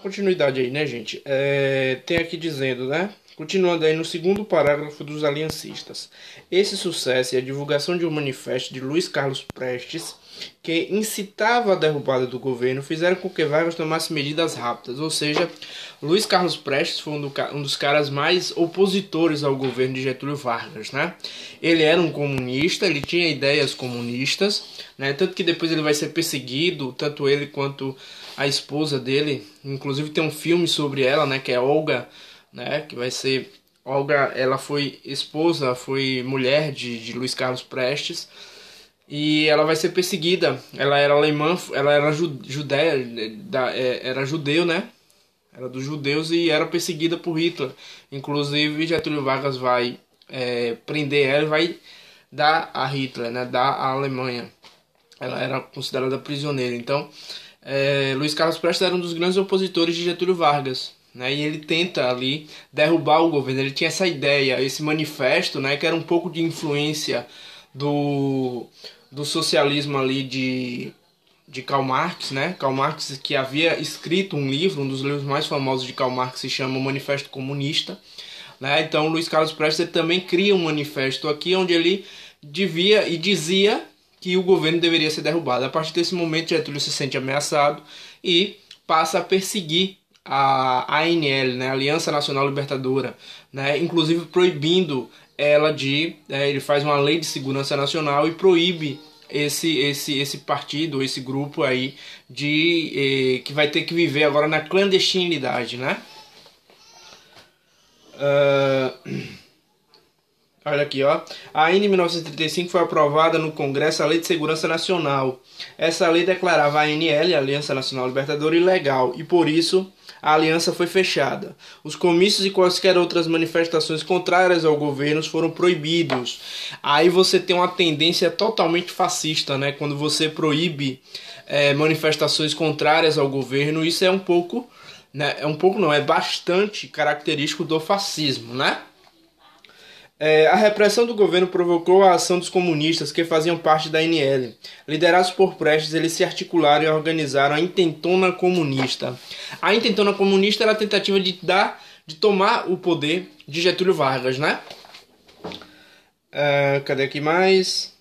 continuidade aí, né, gente? Tem aqui dizendo, né? Continuando aí no segundo parágrafo dos aliancistas. Esse sucesso e a divulgação de um manifesto de Luiz Carlos Prestes, que incitava a derrubada do governo, fizeram com que Vargas tomasse medidas rápidas. Ou seja, Luiz Carlos Prestes foi um dos caras mais opositores ao governo de Getúlio Vargas, né? Ele era um comunista, ele tinha ideias comunistas, né? Tanto que depois ele vai ser perseguido, tanto ele quanto a esposa dele. Inclusive tem um filme sobre ela, né? Que é Olga, né? Que vai ser Olga. Ela foi esposa, foi mulher de Luiz Carlos Prestes. E ela vai ser perseguida. Ela era alemã, ela era judeia, era judeu, né? Era dos judeus e era perseguida por Hitler. Inclusive Getúlio Vargas vai prender ela e vai dar a Hitler, né? Dar à Alemanha. Ela era considerada prisioneira. Então, Luiz Carlos Prestes era um dos grandes opositores de Getúlio Vargas, né? E ele tenta ali derrubar o governo. Ele tinha essa ideia, esse manifesto, né? Que era um pouco de influência do socialismo ali de Karl Marx, né? Karl Marx, que havia escrito um livro, um dos livros mais famosos de Karl Marx se chama O Manifesto Comunista, né? Então Luiz Carlos Prestes ele também cria um manifesto aqui onde ele dizia que o governo deveria ser derrubado. A partir desse momento Getúlio se sente ameaçado e passa a perseguir a ANL, né? Aliança Nacional Libertadora, né? Inclusive proibindo ela ele faz uma lei de segurança nacional e proíbe esse partido, esse grupo aí que vai ter que viver agora na clandestinidade, né? Olha aqui, ó. A ANI em 1935 foi aprovada no Congresso a Lei de Segurança Nacional. Essa lei declarava a ANL, a Aliança Nacional Libertadora, ilegal e por isso a aliança foi fechada. Os comícios e quaisquer outras manifestações contrárias ao governo foram proibidos. Aí você tem uma tendência totalmente fascista, né? Quando você proíbe manifestações contrárias ao governo, isso é um pouco, né? É bastante característico do fascismo, né? A repressão do governo provocou a ação dos comunistas que faziam parte da ANL. Liderados por Prestes, eles se articularam e organizaram a Intentona Comunista. A Intentona Comunista era a tentativa de tomar o poder de Getúlio Vargas, né? Cadê aqui mais?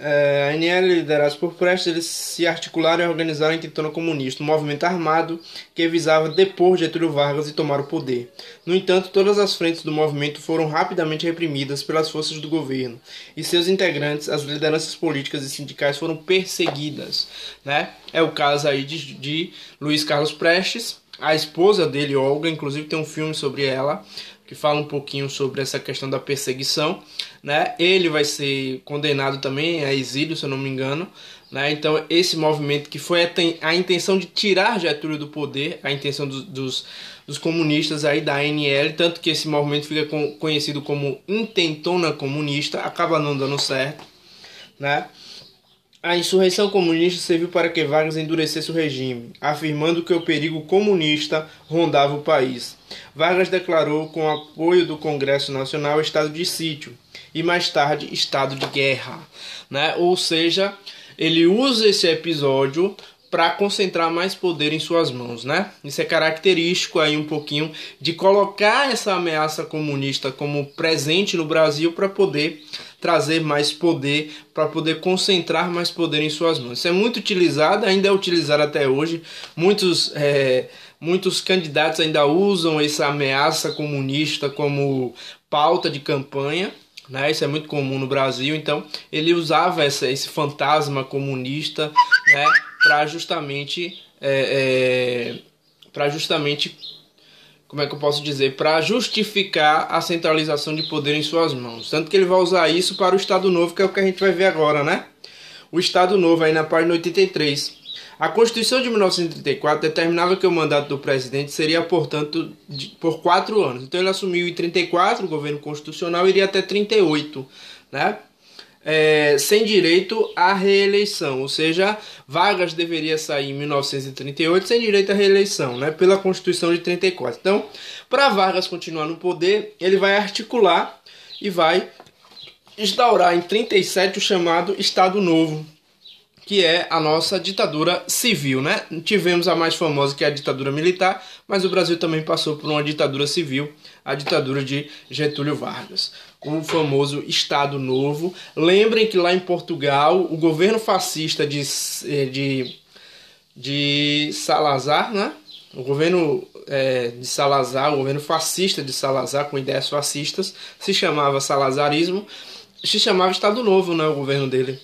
A ANL, liderados por Prestes, eles se articularam e organizaram a Intentona Comunista, um movimento armado que visava depor Getúlio Vargas e tomar o poder. No entanto, todas as frentes do movimento foram rapidamente reprimidas pelas forças do governo, e seus integrantes, as lideranças políticas e sindicais, foram perseguidas, né? É o caso aí de Luiz Carlos Prestes, a esposa dele, Olga, inclusive tem um filme sobre ela, que fala um pouquinho sobre essa questão da perseguição, né? Ele vai ser condenado também a exílio, se eu não me engano, né? Então esse movimento que foi a intenção de tirar Getúlio do poder, a intenção dos comunistas aí da ANL, tanto que esse movimento fica conhecido como Intentona Comunista, acaba não dando certo, né? A insurreição comunista serviu para que Vargas endurecesse o regime, afirmando que o perigo comunista rondava o país. Vargas declarou, com apoio do Congresso Nacional, estado de sítio e mais tarde estado de guerra, né? Ou seja, ele usa esse episódio para concentrar mais poder em suas mãos, né? Isso é característico aí um pouquinho de colocar essa ameaça comunista como presente no Brasil para poder trazer mais poder, para poder concentrar mais poder em suas mãos. Isso é muito utilizado, ainda é utilizado até hoje. Muitos candidatos ainda usam essa ameaça comunista como pauta de campanha, né? Isso é muito comum no Brasil. Então ele usava esse fantasma comunista, né? Para justamente como é que eu posso dizer, para justificar a centralização de poder em suas mãos. Tanto que ele vai usar isso para o Estado Novo, que é o que a gente vai ver agora, né? O Estado Novo, aí na página 83. A Constituição de 1934 determinava que o mandato do presidente seria, portanto, por 4 anos. Então ele assumiu em 34, o governo constitucional iria até 38, né? Sem direito à reeleição, ou seja, Vargas deveria sair em 1938 sem direito à reeleição, né, pela Constituição de 34. Então, para Vargas continuar no poder, ele vai articular e vai instaurar em 37 o chamado Estado Novo, que é a nossa ditadura civil, né? Tivemos a mais famosa, que é a ditadura militar, mas o Brasil também passou por uma ditadura civil, a ditadura de Getúlio Vargas, o famoso Estado Novo. Lembrem que lá em Portugal, o governo fascista de Salazar, né? O governo de Salazar, o governo fascista de Salazar, com ideias fascistas, se chamava salazarismo, se chamava Estado Novo, né? O governo dele.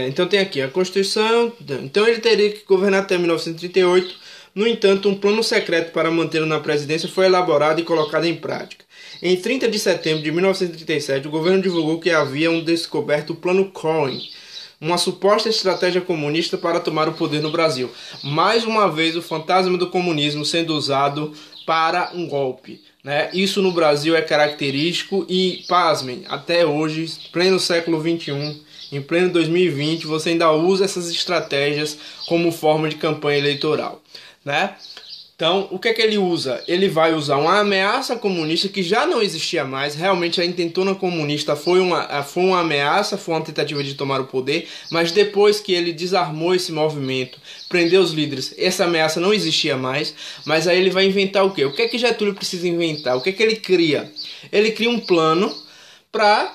Então tem aqui a Constituição. Então ele teria que governar até 1938. No entanto, um plano secreto para mantê-lo na presidência foi elaborado e colocado em prática. Em 30 de setembro de 1937, o governo divulgou que havia descoberto o Plano Cohen, uma suposta estratégia comunista para tomar o poder no Brasil. Mais uma vez, o fantasma do comunismo sendo usado para um golpe, né? Isso no Brasil é característico e, pasmem, até hoje, pleno século XXI, em pleno 2020, você ainda usa essas estratégias como forma de campanha eleitoral, né? Então, o que é que ele usa? Ele vai usar uma ameaça comunista que já não existia mais. Realmente, a intentona comunista foi uma ameaça, foi uma tentativa de tomar o poder, mas depois que ele desarmou esse movimento, prendeu os líderes, essa ameaça não existia mais. Mas aí ele vai inventar o quê? O que é que Getúlio precisa inventar? O que é que ele cria? Ele cria um plano para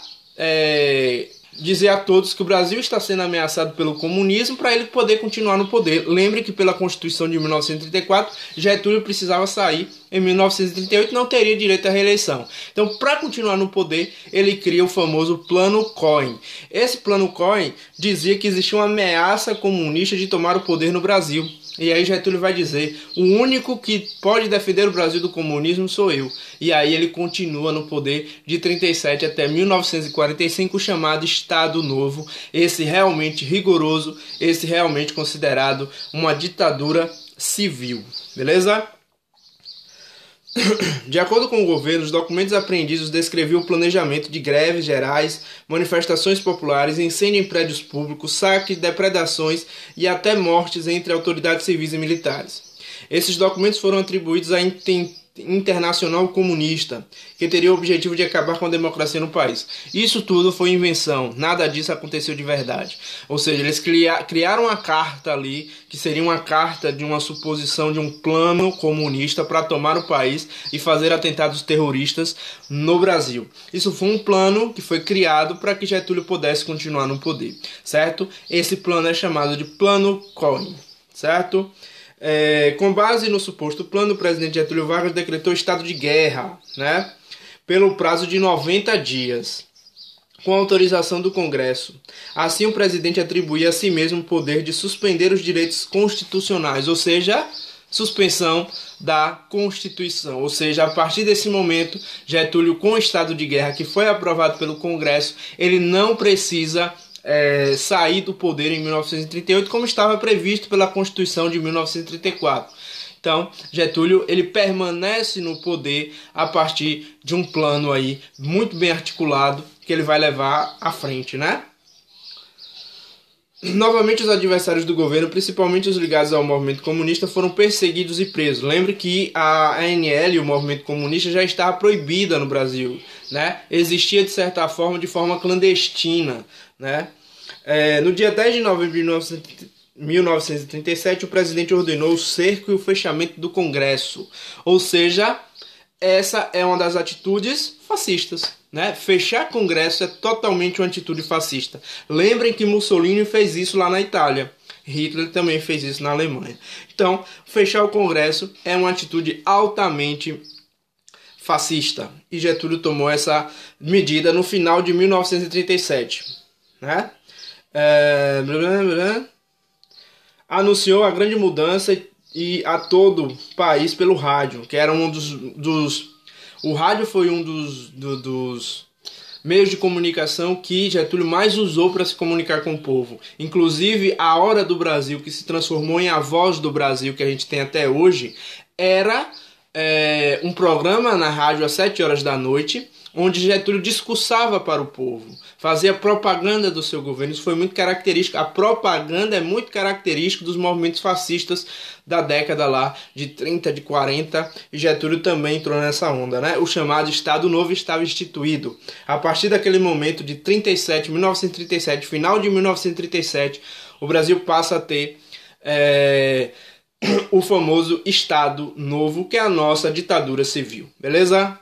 dizer a todos que o Brasil está sendo ameaçado pelo comunismo para ele poder continuar no poder. Lembre que pela Constituição de 1934, Getúlio precisava sair. Em 1938 não teria direito à reeleição. Então, para continuar no poder, ele cria o famoso Plano Cohen. Esse Plano Cohen dizia que existia uma ameaça comunista de tomar o poder no Brasil. E aí Getúlio vai dizer, o único que pode defender o Brasil do comunismo sou eu. E aí ele continua no poder de 37 até 1945, chamado Estado Novo. Esse realmente rigoroso, esse realmente considerado uma ditadura civil. Beleza? De acordo com o governo, os documentos apreendidos descreviam o planejamento de greves gerais, manifestações populares, incêndio em prédios públicos, saques, depredações e até mortes entre autoridades civis e militares. Esses documentos foram atribuídos à Internacional Comunista, que teria o objetivo de acabar com a democracia no país. Isso tudo foi invenção, nada disso aconteceu de verdade. Ou seja, eles criaram uma carta ali, que seria uma carta de uma suposição de um plano comunista para tomar o país e fazer atentados terroristas no Brasil. Isso foi um plano que foi criado para que Getúlio pudesse continuar no poder, certo? Esse plano é chamado de Plano Cohen, certo? Com base no suposto plano, o presidente Getúlio Vargas decretou estado de guerra, né, pelo prazo de 90 dias, com autorização do Congresso. Assim, o presidente atribuía a si mesmo o poder de suspender os direitos constitucionais, ou seja, suspensão da Constituição. Ou seja, a partir desse momento, Getúlio, com o estado de guerra que foi aprovado pelo Congresso, ele não precisa sair do poder em 1938, como estava previsto pela Constituição de 1934. Então, Getúlio ele permanece no poder a partir de um plano aí muito bem articulado que ele vai levar à frente, né? Novamente, os adversários do governo, principalmente os ligados ao movimento comunista, foram perseguidos e presos. Lembre que a ANL, o movimento comunista, já estava proibida no Brasil, né? Existia de certa forma, de forma clandestina, né? No dia 10 de novembro de 1937, o presidente ordenou o cerco e o fechamento do Congresso. Ou seja, essa é uma das atitudes fascistas, né? Fechar Congresso é totalmente uma atitude fascista. Lembrem que Mussolini fez isso lá na Itália. Hitler também fez isso na Alemanha. Então, fechar o Congresso é uma atitude altamente fascista. E Getúlio tomou essa medida no final de 1937, né? Anunciou a grande mudança e a todo o país pelo rádio, que era um dos o rádio foi um dos meios de comunicação que Getúlio mais usou para se comunicar com o povo. Inclusive, a Hora do Brasil, que se transformou em A Voz do Brasil, que a gente tem até hoje, era um programa na rádio às 7 horas da noite, onde Getúlio discursava para o povo, fazia propaganda do seu governo. Isso foi muito característico. A propaganda é muito característica dos movimentos fascistas da década lá de 30, de 40, e Getúlio também entrou nessa onda, né? O chamado Estado Novo estava instituído. A partir daquele momento de 37, 1937, final de 1937, o Brasil passa a ter o famoso Estado Novo, que é a nossa ditadura civil, beleza?